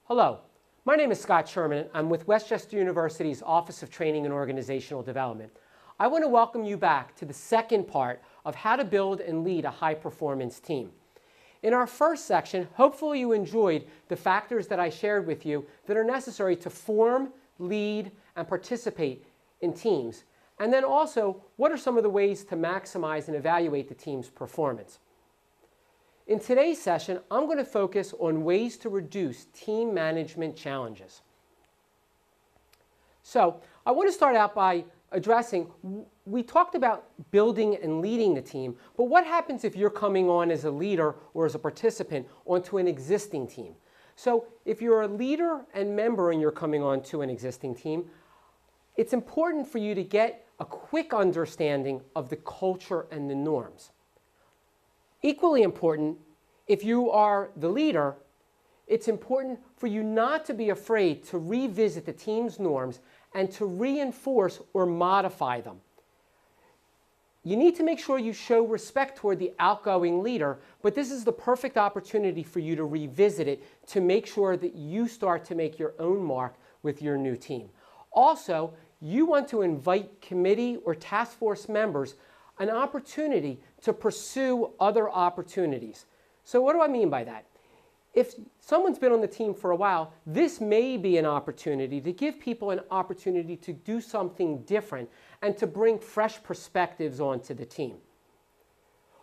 Hello, my name is Scott Sherman. I'm with Westchester University's Office of Training and Organizational Development. I want to welcome you back to the second part of how to build and lead a high-performance team. In our first section, hopefully you enjoyed the factors that I shared with you that are necessary to form, lead, and participate in teams. And then also, what are some of the ways to maximize and evaluate the team's performance? In today's session, I'm going to focus on ways to reduce team management challenges. So I want to start out by addressing, we talked about building and leading the team, but what happens if you're coming on as a leader or as a participant onto an existing team? So if you're a leader and member and you're coming on to an existing team, it's important for you to get a quick understanding of the culture and the norms. Equally important, if you are the leader, it's important for you not to be afraid to revisit the team's norms and to reinforce or modify them. You need to make sure you show respect toward the outgoing leader, but this is the perfect opportunity for you to revisit it to make sure that you start to make your own mark with your new team. Also, you want to invite committee or task force members an opportunity to pursue other opportunities. So what do I mean by that? If someone's been on the team for a while, this may be an opportunity to give people an opportunity to do something different and to bring fresh perspectives onto the team.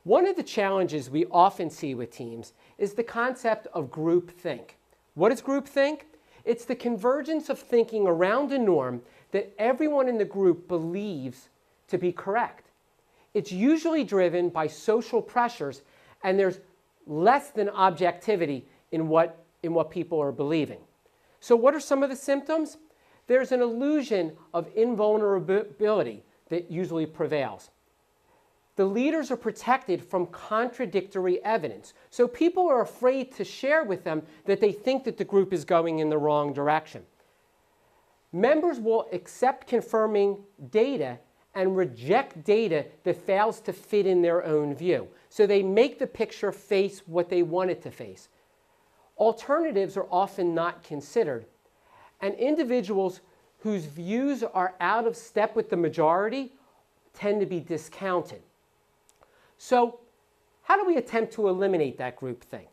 One of the challenges we often see with teams is the concept of groupthink. What is groupthink? It's the convergence of thinking around a norm that everyone in the group believes to be correct. It's usually driven by social pressures, and there's less than objectivity in what people are believing. So what are some of the symptoms? There's an illusion of invulnerability that usually prevails. The leaders are protected from contradictory evidence. So people are afraid to share with them that they think that the group is going in the wrong direction. Members will accept confirming data and reject data that fails to fit in their own view. So they make the picture face what they want it to face. Alternatives are often not considered. And individuals whose views are out of step with the majority tend to be discounted. So how do we attempt to eliminate that groupthink?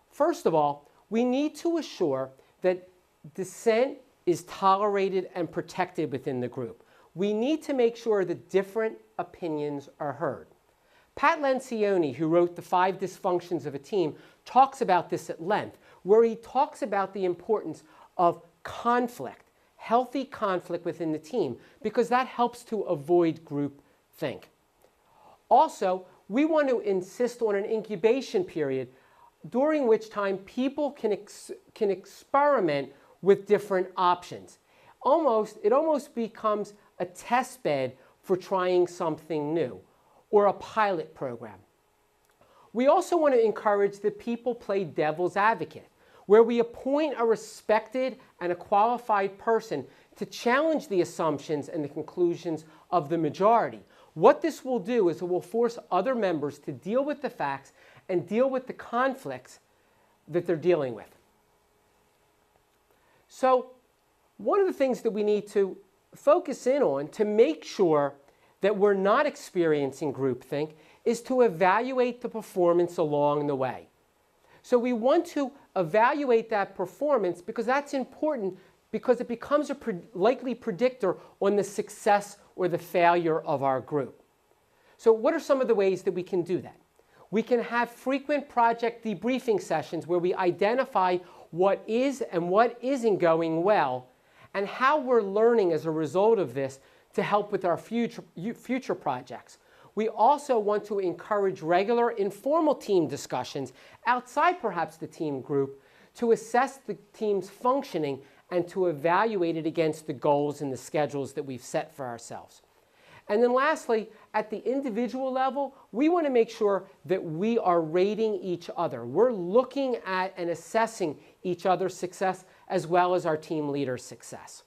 First of all, we need to assure that dissent is tolerated and protected within the group. We need to make sure that different opinions are heard. Pat Lencioni, who wrote The 5 Dysfunctions of a Team, talks about this at length, where he talks about the importance of conflict, healthy conflict within the team, because that helps to avoid groupthink. Also, we want to insist on an incubation period during which time people can experiment with different options. It almost becomes a test bed for trying something new, or a pilot program. We also want to encourage that people play devil's advocate, where we appoint a respected and a qualified person to challenge the assumptions and the conclusions of the majority. What this will do is it will force other members to deal with the facts and deal with the conflicts that they're dealing with. So one of the things that we need to focus in on to make sure that we're not experiencing groupthink is to evaluate the performance along the way. So we want to evaluate that performance because that's important, because it becomes a likely predictor on the success or the failure of our group. So what are some of the ways that we can do that? We can have frequent project debriefing sessions where we identify what is and what isn't going well, and how we're learning as a result of this to help with our future projects. We also want to encourage regular informal team discussions outside perhaps the team group to assess the team's functioning and to evaluate it against the goals and the schedules that we've set for ourselves. And then lastly, at the individual level, we want to make sure that we are rating each other. We're looking at and assessing each other's success as well as our team leader's success.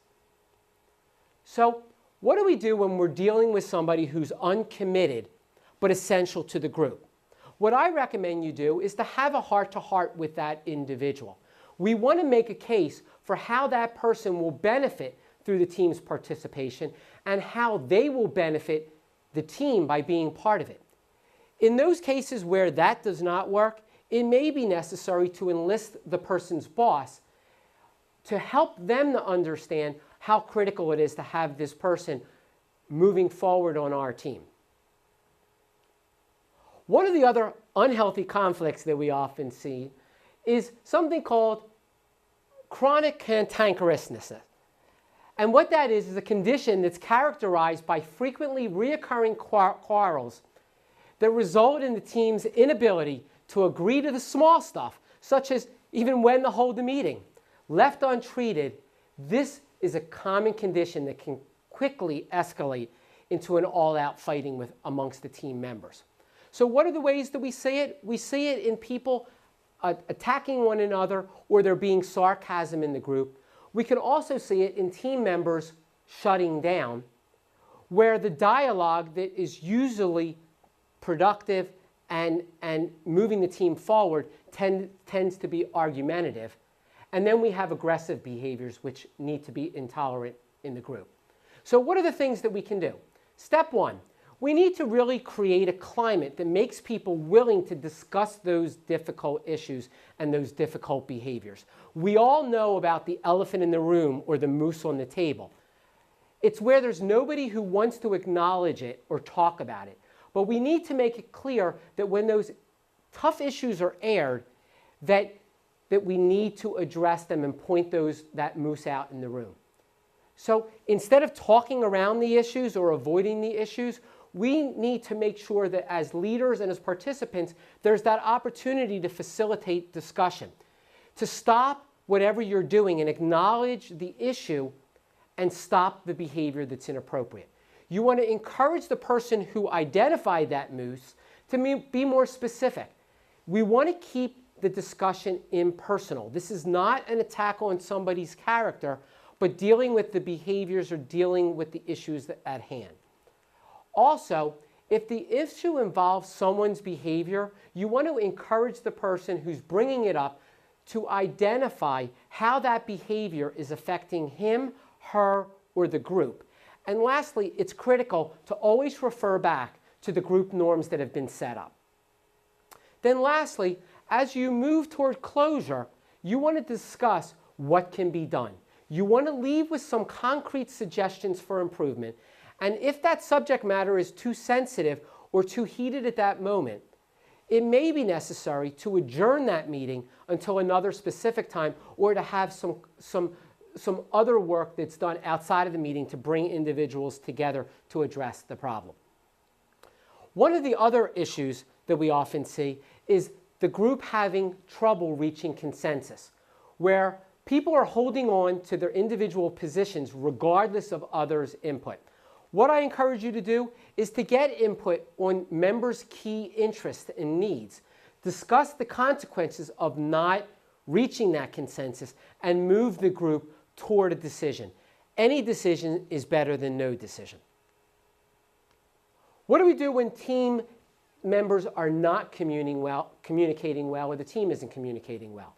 So what do we do when we're dealing with somebody who's uncommitted but essential to the group? What I recommend you do is to have a heart-to-heart with that individual. We want to make a case for how that person will benefit through the team's participation and how they will benefit the team by being part of it. In those cases where that does not work, it may be necessary to enlist the person's boss to help them to understand how critical it is to have this person moving forward on our team. One of the other unhealthy conflicts that we often see is something called chronic cantankerousness. And what that is a condition that's characterized by frequently reoccurring quarrels that result in the team's inability to agree to the small stuff, such as even when to hold the meeting. Left untreated, this is a common condition that can quickly escalate into an all-out fighting amongst the team members. So what are the ways that we see it? We see it in people attacking one another, or there being sarcasm in the group. We can also see it in team members shutting down, where the dialogue that is usually productive and moving the team forward tends to be argumentative. And then we have aggressive behaviors which need to be intolerant in the group. So what are the things that we can do? Step one, we need to really create a climate that makes people willing to discuss those difficult issues and those difficult behaviors. We all know about the elephant in the room or the moose on the table. It's where there's nobody who wants to acknowledge it or talk about it. But we need to make it clear that when those tough issues are aired, that we need to address them and point that moose out in the room. So instead of talking around the issues or avoiding the issues, we need to make sure that as leaders and as participants, there's that opportunity to facilitate discussion, to stop whatever you're doing and acknowledge the issue and stop the behavior that's inappropriate. You want to encourage the person who identified that moose to be more specific. We want to keep the discussion impersonal. This is not an attack on somebody's character, but dealing with the behaviors or dealing with the issues at hand. Also, if the issue involves someone's behavior, you want to encourage the person who's bringing it up to identify how that behavior is affecting him, her, or the group. And lastly, it's critical to always refer back to the group norms that have been set up. Then lastly, as you move toward closure, you want to discuss what can be done. You want to leave with some concrete suggestions for improvement. And if that subject matter is too sensitive or too heated at that moment, it may be necessary to adjourn that meeting until another specific time, or to have some other work that's done outside of the meeting to bring individuals together to address the problem. One of the other issues that we often see is the group having trouble reaching consensus, where people are holding on to their individual positions regardless of others' input. What I encourage you to do is to get input on members' key interests and needs. Discuss the consequences of not reaching that consensus and move the group toward a decision. Any decision is better than no decision. What do we do when team members are not communicating well, or the team isn't communicating well?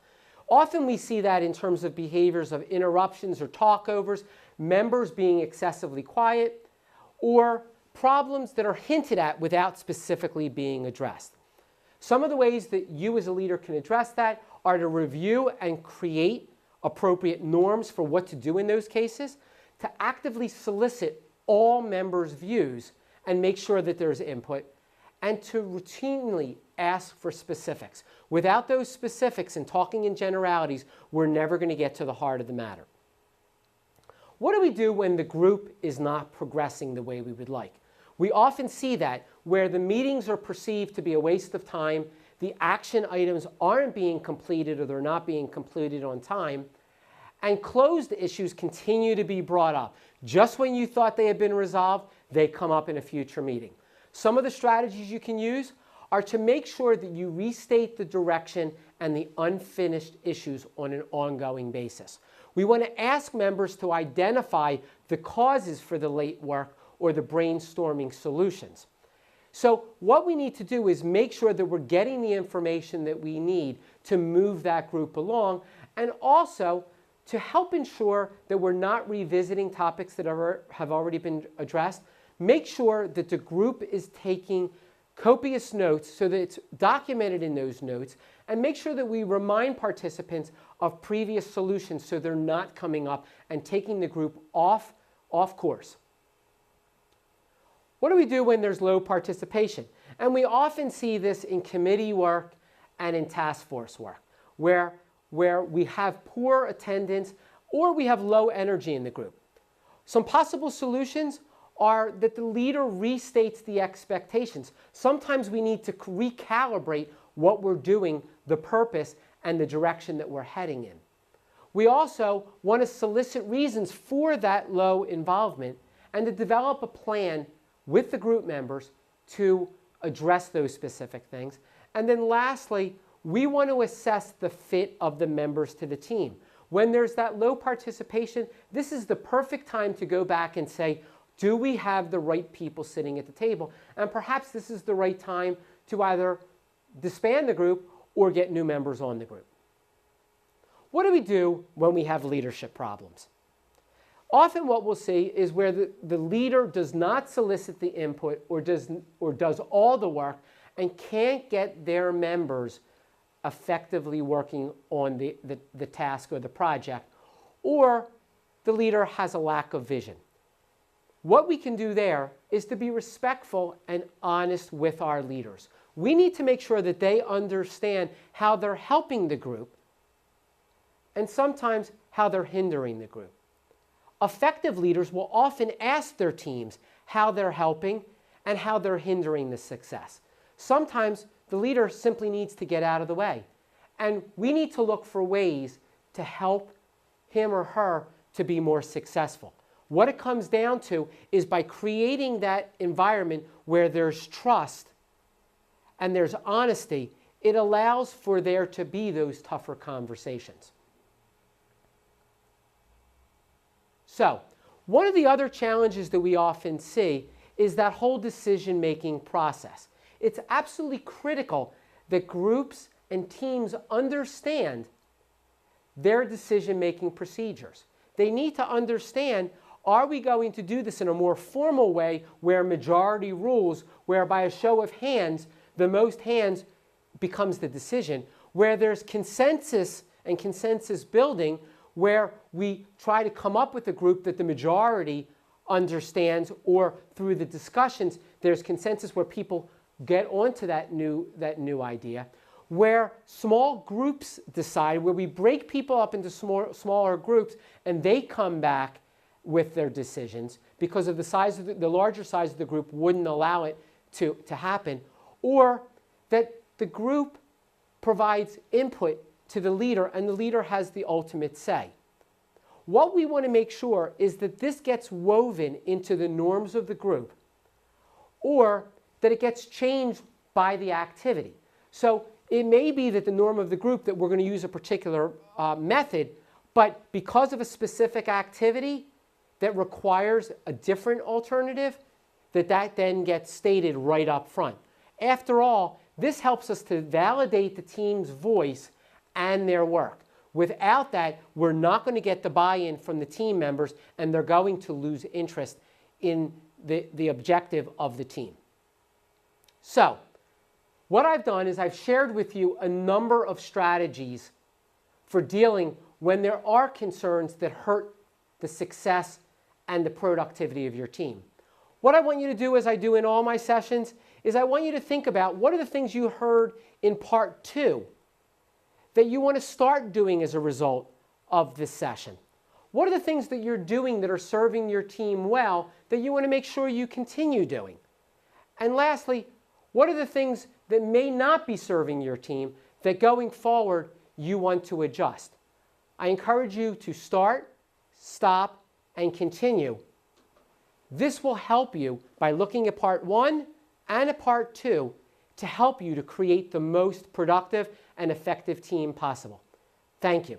Often we see that in terms of behaviors of interruptions or talkovers, members being excessively quiet, or problems that are hinted at without specifically being addressed. Some of the ways that you as a leader can address that are to review and create appropriate norms for what to do in those cases, to actively solicit all members' views and make sure that there's input, and to routinely ask for specifics. Without those specifics and talking in generalities, we're never going to get to the heart of the matter. What do we do when the group is not progressing the way we would like? We often see that where the meetings are perceived to be a waste of time, the action items aren't being completed or they're not being completed on time, and closed issues continue to be brought up. Just when you thought they had been resolved, they come up in a future meeting. Some of the strategies you can use are to make sure that you restate the direction and the unfinished issues on an ongoing basis. We want to ask members to identify the causes for the late work or the brainstorming solutions. So what we need to do is make sure that we're getting the information that we need to move that group along, and also to help ensure that we're not revisiting topics that have already been addressed. Make sure that the group is taking copious notes so that it's documented in those notes, and make sure that we remind participants of previous solutions so they're not coming up and taking the group off course. What do we do when there's low participation? And we often see this in committee work and in task force work, where we have poor attendance or we have low energy in the group. Some possible solutions are that the leader restates the expectations. Sometimes we need to recalibrate what we're doing, the purpose, and the direction that we're heading in. We also want to solicit reasons for that low involvement and to develop a plan with the group members to address those specific things. And then lastly, we want to assess the fit of the members to the team. When there's that low participation, this is the perfect time to go back and say, do we have the right people sitting at the table? And perhaps this is the right time to either disband the group or get new members on the group. What do we do when we have leadership problems? Often what we'll see is where the leader does not solicit the input or does all the work and can't get their members effectively working on the task or the project, or the leader has a lack of vision. What we can do there is to be respectful and honest with our leaders. We need to make sure that they understand how they're helping the group and sometimes how they're hindering the group. Effective leaders will often ask their teams how they're helping and how they're hindering the success. Sometimes the leader simply needs to get out of the way, and we need to look for ways to help him or her to be more successful. What it comes down to is by creating that environment where there's trust and there's honesty, it allows for there to be those tougher conversations. So, one of the other challenges that we often see is that whole decision-making process. It's absolutely critical that groups and teams understand their decision-making procedures. They need to understand, are we going to do this in a more formal way where majority rules, where by a show of hands, the most hands becomes the decision, where there's consensus and consensus building, where we try to come up with a group that the majority understands, or through the discussions, there's consensus where people get onto that new idea, where small groups decide, where we break people up into smaller groups and they come back with their decisions because of the size of the larger size of the group wouldn't allow it to happen, or that the group provides input to the leader and the leader has the ultimate say. What we want to make sure is that this gets woven into the norms of the group, or that it gets changed by the activity. So it may be that the norm of the group that we're going to use a particular method, but because of a specific activity that requires a different alternative, that then gets stated right up front. After all, this helps us to validate the team's voice and their work. Without that, we're not going to get the buy-in from the team members, and they're going to lose interest in the objective of the team. So, what I've done is I've shared with you a number of strategies for dealing when there are concerns that hurt the success and the productivity of your team. What I want you to do, as I do in all my sessions, is I want you to think about what are the things you heard in part 2 that you want to start doing as a result of this session. What are the things that you're doing that are serving your team well that you want to make sure you continue doing? And lastly, what are the things that may not be serving your team that going forward you want to adjust? I encourage you to start, stop, and continue. This will help you by looking at part 1 and at part 2 to help you to create the most productive and effective team possible. Thank you.